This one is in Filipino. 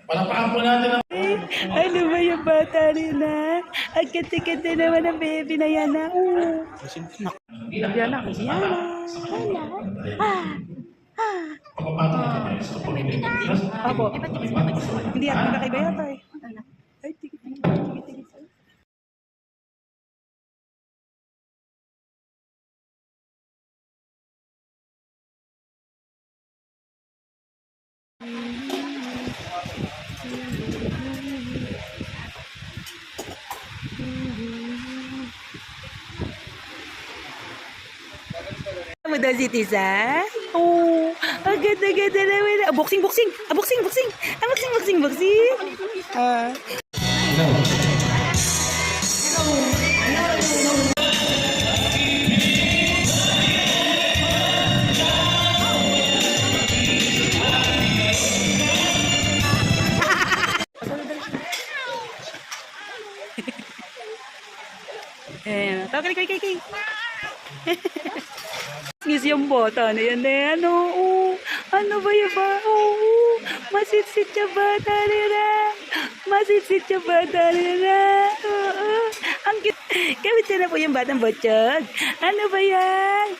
Palakpakan po natin ang... Ano ba yung bata rin na? Ang ganda-ganda naman ang baby na yan na. Yan na. Pagpapatong natin tayo sa pamilya. Apo. Hindi ako magkakaiba yata eh. Ay, tigit. Mo daw si Tisa? Oh, ang ganda-ganda naman. Boxing. Boxing. Ah. Kay. Ngis yung bata na yan eh. Ano ba yun ba? Masitsit yung bata nila. Ang cute. Kamit na po yung batang botsyog. Ano ba yan?